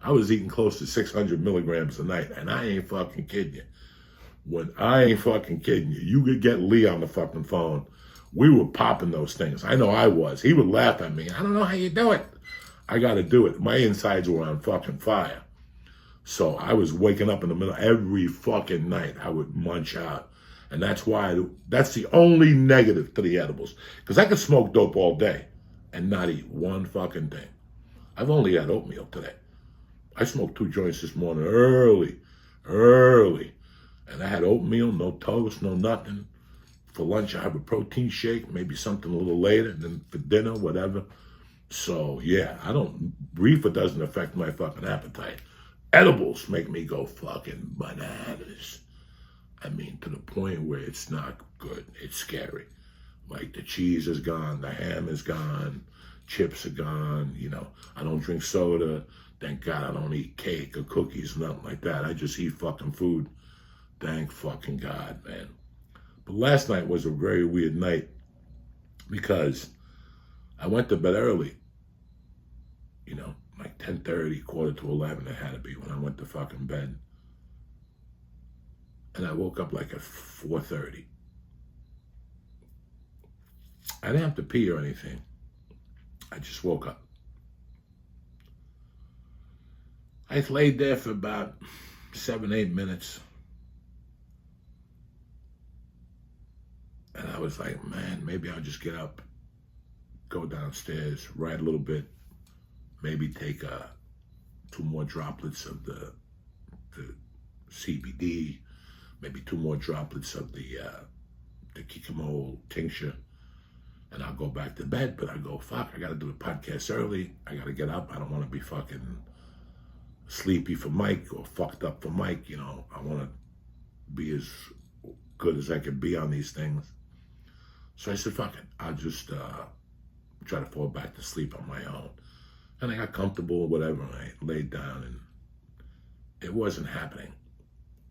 I was eating close to 600 milligrams a night, and I ain't fucking kidding you. When I ain't fucking kidding you, you could get Lee on the fucking phone. We were popping those things. I know I was. He would laugh at me. I don't know how you do it. I got to do it. My insides were on fucking fire. So I was waking up in the middle every fucking night. I would munch out. And that's the only negative to the edibles. Because I could smoke dope all day and not eat one fucking thing. I've only had oatmeal today. I smoked 2 joints this morning early. And I had oatmeal, no toast, no nothing. For lunch, I have a protein shake, maybe something a little later, and then for dinner, whatever. So, yeah, reefer doesn't affect my fucking appetite. Edibles make me go fucking bananas. I mean, to the point where it's not good. It's scary. Like, the cheese is gone, the ham is gone, chips are gone, I don't drink soda. Thank God I don't eat cake or cookies, nothing like that. I just eat fucking food. Thank fucking God, man. But last night was a very weird night because I went to bed early. Like 10:30, 10:45, it had to be when I went to fucking bed. And I woke up like at 4:30. I didn't have to pee or anything. I just woke up. I laid there for about 7, 8 minutes. And I was like, man, maybe I'll just get up, go downstairs, write a little bit, maybe take 2 more droplets of the CBD, maybe 2 more droplets of the Kikimol tincture, and I'll go back to bed. But I go, fuck, I got to do the podcast early. I got to get up. I don't want to be fucking sleepy for Mike or fucked up for Mike. I want to be as good as I can be on these things. So I said, fuck it. I'll just try to fall back to sleep on my own. And I got comfortable or whatever, and I laid down, and it wasn't happening.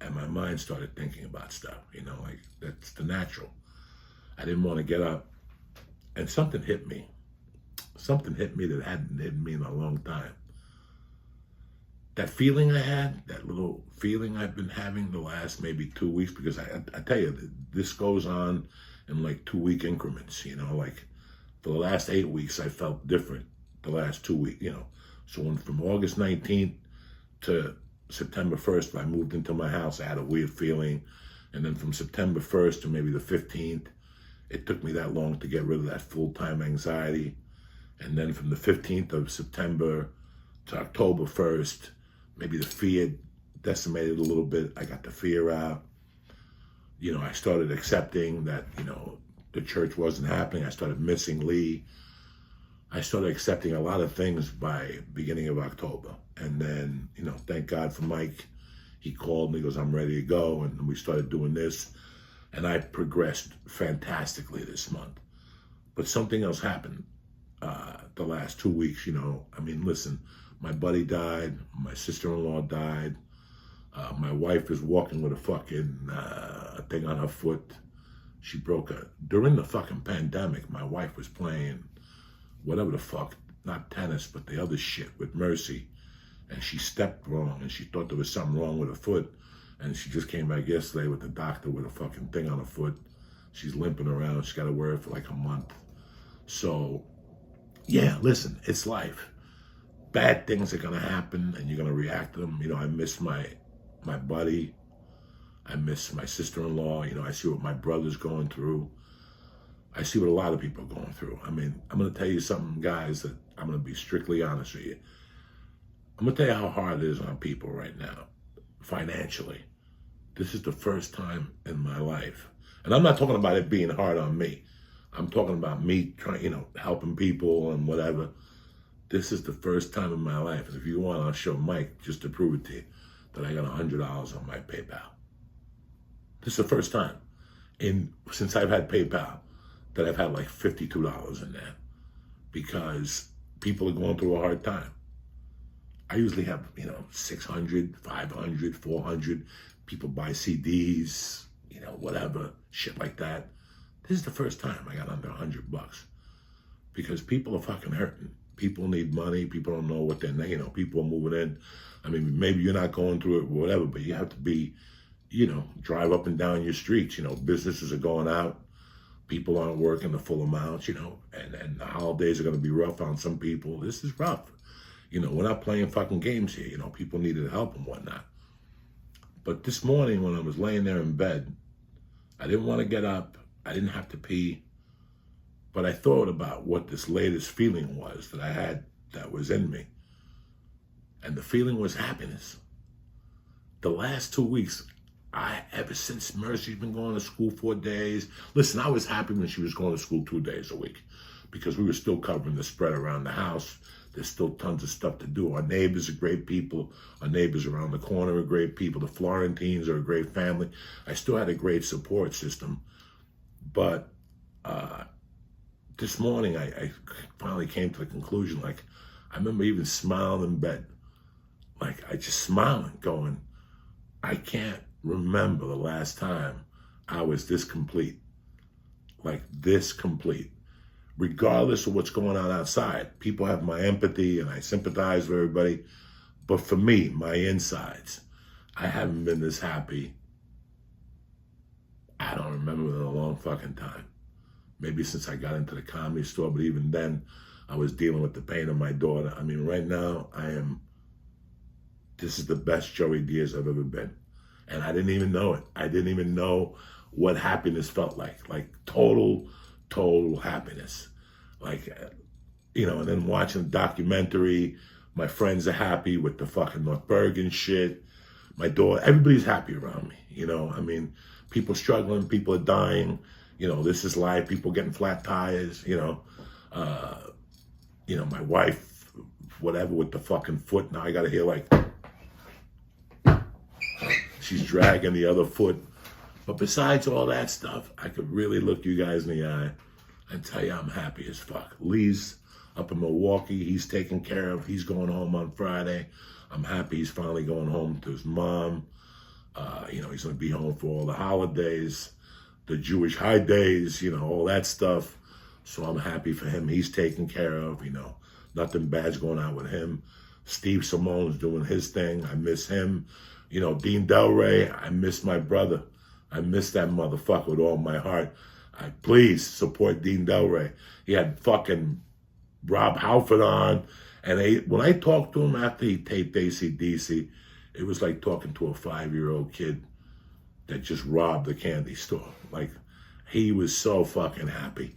And my mind started thinking about stuff, like that's the natural. I didn't want to get up, and something hit me. Something hit me that hadn't hit me in a long time. That feeling I had, that little feeling I've been having the last maybe 2 weeks, because I tell you, this goes on in like 2-week increments, like for the last 8 weeks, I felt different the last 2 weeks, So from August 19th to September 1st, when I moved into my house, I had a weird feeling. And then from September 1st to maybe the 15th, it took me that long to get rid of that full-time anxiety. And then from the 15th of September to October 1st, maybe the fear decimated a little bit. I got the fear out. I started accepting that, the church wasn't happening. I started missing Lee. I started accepting a lot of things by beginning of October. And then, thank God for Mike. He called me, he goes, I'm ready to go. And we started doing this. And I progressed fantastically this month. But something else happened the last 2 weeks, listen, my buddy died. My sister-in-law died. My wife is walking with a fucking thing on her foot. She during the fucking pandemic, my wife was playing whatever the fuck, not tennis, but the other shit with Mercy. And she stepped wrong, and she thought there was something wrong with her foot. And she just came back yesterday with the doctor with a fucking thing on her foot. She's limping around. She got to wear it for like a month. So, yeah, listen, it's life. Bad things are going to happen, and you're going to react to them. I miss my buddy. I miss my sister-in-law. I see what my brother's going through. I see what a lot of people are going through. I'm going to tell you something, guys, that I'm going to be strictly honest with you. I'm going to tell you how hard it is on people right now, financially. This is the first time in my life. And I'm not talking about it being hard on me. I'm talking about me trying, helping people and whatever. This is the first time in my life. And if you want, I'll show Mike just to prove it to you that I got $100 on my PayPal. This is the first time since I've had PayPal that I've had like $52 in there, because people are going through a hard time. I usually have, 600, 500, 400. People buy CDs, whatever, shit like that. This is the first time I got under $100 because people are fucking hurting. People need money. People don't know what they're, people are moving in. I mean, maybe you're not going through it, whatever, but you have to be, drive up and down your streets. Businesses are going out. People aren't working the full amounts, and the holidays are going to be rough on some people. This is rough. We're not playing fucking games here. People needed help and whatnot. But this morning when I was laying there in bed, I didn't want to get up. I didn't have to pee. But I thought about what this latest feeling was that I had that was in me. And the feeling was happiness. The last 2 weeks, ever since Mercy's been going to school 4 days. Listen, I was happy when she was going to school 2 days a week because we were still covering the spread around the house. There's still tons of stuff to do. Our neighbors are great people. Our neighbors around the corner are great people. The Florentines are a great family. I still had a great support system. But this morning, I finally came to the conclusion, I remember even smiling in bed. I just smiling, going, I can't remember the last time I was this complete. This complete. Regardless of what's going on outside. People have my empathy and I sympathize with everybody. But for me, my insides, I haven't been this happy. I don't remember in a long fucking time. Maybe since I got into the comedy store, but even then, I was dealing with the pain of my daughter. I mean, right now, this is the best Joey Diaz I've ever been. And I didn't even know it. I didn't even know what happiness felt like total happiness. And then watching the documentary, my friends are happy with the fucking North Bergen shit. My daughter, everybody's happy around me, people struggling, people are dying, this is life, people getting flat tires, my wife, whatever, with the fucking foot, now I gotta hear she's dragging the other foot. But besides all that stuff, I could really look you guys in the eye and tell you I'm happy as fuck. Lee's up in Milwaukee. He's taken care of. He's going home on Friday. I'm happy he's finally going home to his mom. He's going to be home for all the holidays, the Jewish high days, all that stuff. So I'm happy for him. He's taken care of, nothing bad's going on with him. Steve Simone's doing his thing. I miss him. Dean Delray, I miss my brother. I miss that motherfucker with all my heart. Please support Dean Delray. He had fucking Rob Halford on. And when I talked to him after he taped AC/DC, it was like talking to a 5-year-old kid that just robbed the candy store. He was so fucking happy.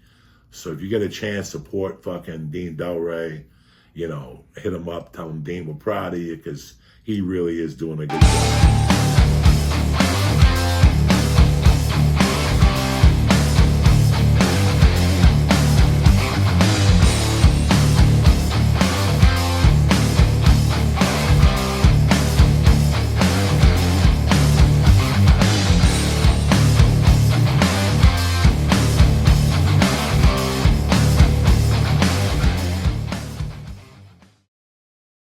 So if you get a chance, support fucking Dean Delray. Hit him up, tell him Dean we're proud of you because he really is doing a good job.